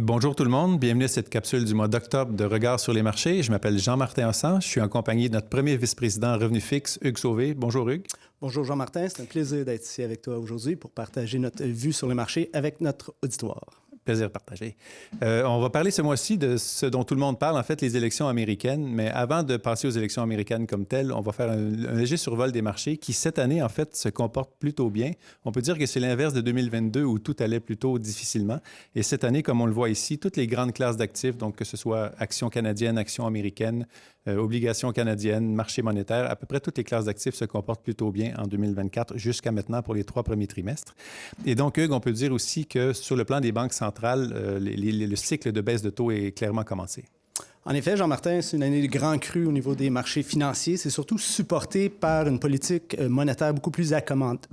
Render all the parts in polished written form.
Bonjour tout le monde, bienvenue à cette capsule du mois d'octobre de Regard sur les marchés. Je m'appelle Jean-Martin Hossan, je suis en compagnie de notre premier vice-président revenu fixe, Hugues Sauvé. Bonjour Hugues. Bonjour Jean-Martin, c'est un plaisir d'être ici avec toi aujourd'hui pour partager notre vue sur les marchés avec notre auditoire. Plaisir partagé. On va parler ce mois-ci de ce dont tout le monde parle, en fait, les élections américaines. Mais avant de passer aux élections américaines comme telles, on va faire un léger survol des marchés qui, cette année, en fait, se comportent plutôt bien. On peut dire que c'est l'inverse de 2022 où tout allait plutôt difficilement. Et cette année, comme on le voit ici, toutes les grandes classes d'actifs, donc que ce soit actions canadiennes, actions américaines, obligations canadiennes, marché monétaire, à peu près toutes les classes d'actifs se comportent plutôt bien en 2024 jusqu'à maintenant pour les 3 premiers trimestres. Et donc, Hugues, on peut dire aussi que sur le plan des banques centrales, le cycle de baisse de taux est clairement commencé. En effet, Jean-Martin, c'est une année de grand cru au niveau des marchés financiers. C'est surtout supporté par une politique monétaire beaucoup plus accommodante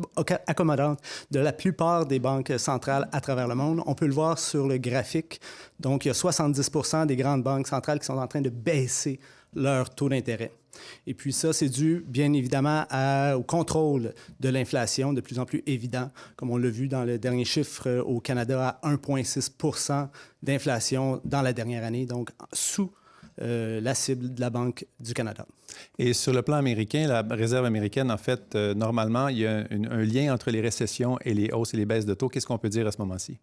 de la plupart des banques centrales à travers le monde. On peut le voir sur le graphique. Donc, il y a 70 des grandes banques centrales qui sont en train de baisser leur taux d'intérêt. Et puis ça, c'est dû bien évidemment au contrôle de l'inflation de plus en plus évident, comme on l'a vu dans le dernier chiffre au Canada à 1,6 d'inflation dans la dernière année, donc sous la cible de la Banque du Canada. Et sur le plan américain, la Réserve américaine, en fait, normalement, il y a un lien entre les récessions et les hausses et les baisses de taux. Qu'est-ce qu'on peut dire à ce moment-ci?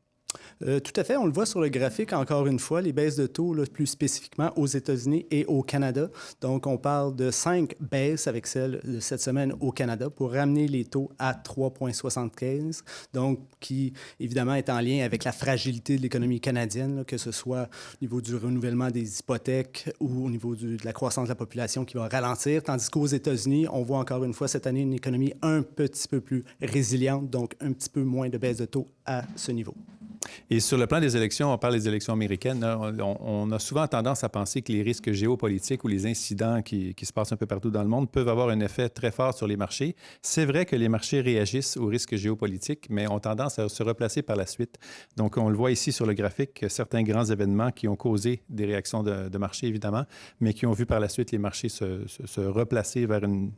Tout à fait, on le voit sur le graphique, encore une fois, les baisses de taux, là, plus spécifiquement aux États-Unis et au Canada. Donc, on parle de 5 baisses avec celle de cette semaine au Canada pour ramener les taux à 3,75, donc qui, évidemment, est en lien avec la fragilité de l'économie canadienne, là, que ce soit au niveau du renouvellement des hypothèques ou au niveau de la croissance de la population qui va ralentir, tandis qu'aux États-Unis, on voit encore une fois cette année une économie un petit peu plus résiliente, donc un petit peu moins de baisse de taux à ce niveau. Et sur le plan des élections, on parle des élections américaines, on a souvent tendance à penser que les risques géopolitiques ou les incidents qui se passent un peu partout dans le monde peuvent avoir un effet très fort sur les marchés. C'est vrai que les marchés réagissent aux risques géopolitiques, mais ont tendance à se replacer par la suite. Donc, on le voit ici sur le graphique, certains grands événements qui ont causé des réactions de marché, évidemment, mais qui ont vu par la suite les marchés se replacer vers une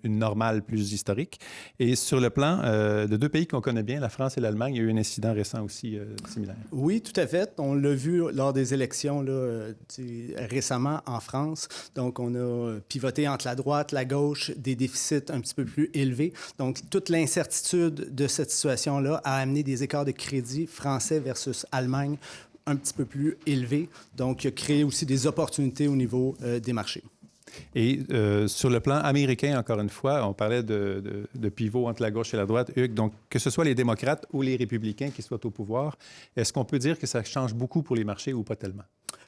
normale plus historique. Et sur le plan de 2 pays qu'on connaît bien, la France et l'Allemagne, il y a eu un incident récent aussi similaire. Oui, tout à fait. On l'a vu lors des élections là, récemment en France. Donc, on a pivoté entre la droite, la gauche, des déficits un petit peu plus élevés. Donc, toute l'incertitude de cette situation-là a amené des écarts de crédit français versus Allemagne un petit peu plus élevés. Donc, il a créé aussi des opportunités au niveau des marchés. Et sur le plan américain, encore une fois, on parlait de pivot entre la gauche et la droite. Hugues, donc que ce soit les démocrates ou les républicains qui soient au pouvoir, est-ce qu'on peut dire que ça change beaucoup pour les marchés ou pas tellement?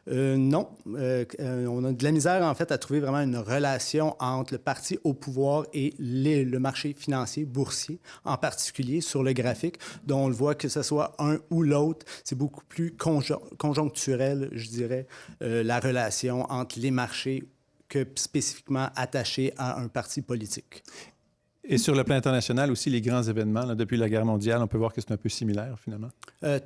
Non. On a de la misère, en fait, à trouver vraiment une relation entre le parti au pouvoir et le marché financier, boursier, en particulier sur le graphique, dont on le voit que ce soit un ou l'autre. C'est beaucoup plus conjoncturel, je dirais, la relation entre les marchés que spécifiquement attaché à un parti politique. Et sur le plan international aussi, les grands événements, là, depuis la guerre mondiale, on peut voir que c'est un peu similaire, finalement.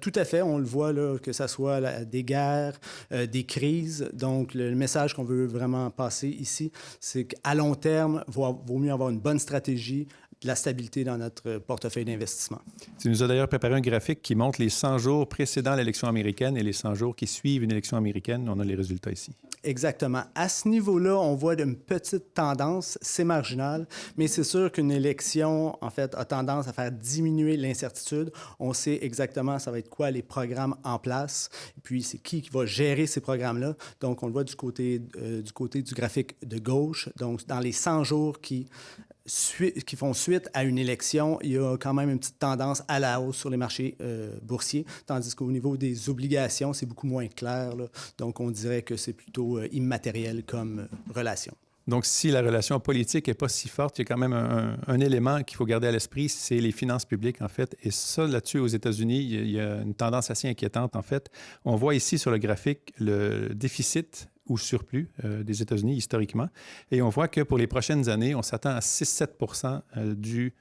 Tout à fait. On le voit, là, que ce soit des guerres, des crises. Donc, le message qu'on veut vraiment passer ici, c'est qu'à long terme, vaut mieux avoir une bonne stratégie, de la stabilité dans notre portefeuille d'investissement. Tu nous as d'ailleurs préparé un graphique qui montre les 100 jours précédant l'élection américaine et les 100 jours qui suivent une élection américaine. On a les résultats ici. Exactement. À ce niveau-là, on voit une petite tendance, c'est marginal, mais c'est sûr qu'une élection, en fait, a tendance à faire diminuer l'incertitude. On sait exactement ça va être quoi les programmes en place, et puis c'est qui va gérer ces programmes-là. Donc, on le voit du côté du graphique de gauche. Donc, dans les 100 jours qui font suite à une élection, il y a quand même une petite tendance à la hausse sur les marchés boursiers, tandis qu'au niveau des obligations, c'est beaucoup moins clair, là. Donc, on dirait que c'est plutôt immatériel comme relation. Donc, si la relation politique n'est pas si forte, il y a quand même un élément qu'il faut garder à l'esprit, c'est les finances publiques, en fait. Et ça, là-dessus, aux États-Unis, il y a une tendance assez inquiétante, en fait. On voit ici sur le graphique le déficit ou surplus des États-Unis historiquement. Et on voit que pour les prochaines années, on s'attend à 6-7 du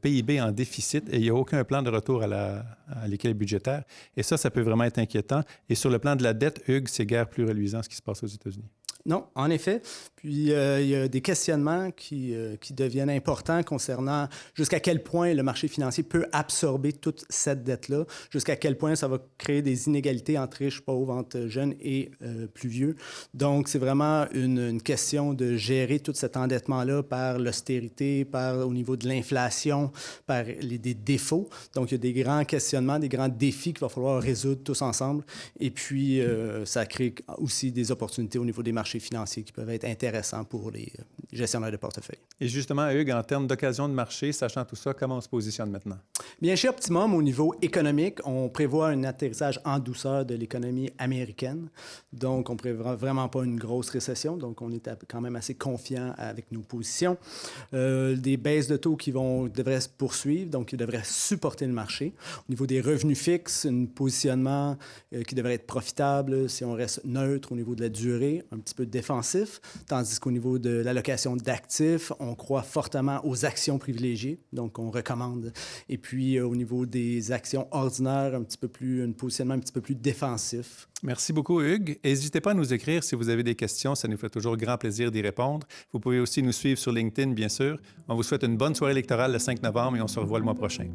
PIB en déficit et il n'y a aucun plan de retour à l'équilibre budgétaire. Et ça peut vraiment être inquiétant. Et sur le plan de la dette, Hugues, c'est guère plus reluisant ce qui se passe aux États-Unis. Non, en effet. Puis, il y a des questionnements qui deviennent importants concernant jusqu'à quel point le marché financier peut absorber toute cette dette-là, jusqu'à quel point ça va créer des inégalités entre riches, pauvres, entre jeunes et plus vieux. Donc, c'est vraiment une question de gérer tout cet endettement-là par l'austérité, au niveau de l'inflation, par des défauts. Donc, il y a des grands questionnements, des grands défis qu'il va falloir résoudre tous ensemble. Et puis, ça crée aussi des opportunités au niveau des marchés financiers qui peuvent être intéressants pour les gestionnaires de portefeuille. Et justement, Hugues, en termes d'occasion de marché, sachant tout ça, comment on se positionne maintenant? Bien, chez Optimum, au niveau économique, on prévoit un atterrissage en douceur de l'économie américaine. Donc, on ne prévoit vraiment pas une grosse récession. Donc, on est quand même assez confiant avec nos positions. Des baisses de taux qui devraient se poursuivre, donc qui devraient supporter le marché. Au niveau des revenus fixes, un positionnement qui devrait être profitable si on reste neutre au niveau de la durée, un petit peu défensif, tandis qu'au niveau de l'allocation d'actifs, on croit fortement aux actions privilégiées, donc on recommande. Et puis, au niveau des actions ordinaires, un positionnement un petit peu plus défensif. Merci beaucoup, Hugues. N'hésitez pas à nous écrire si vous avez des questions. Ça nous fait toujours grand plaisir d'y répondre. Vous pouvez aussi nous suivre sur LinkedIn, bien sûr. On vous souhaite une bonne soirée électorale le 5 novembre et on se revoit le mois prochain.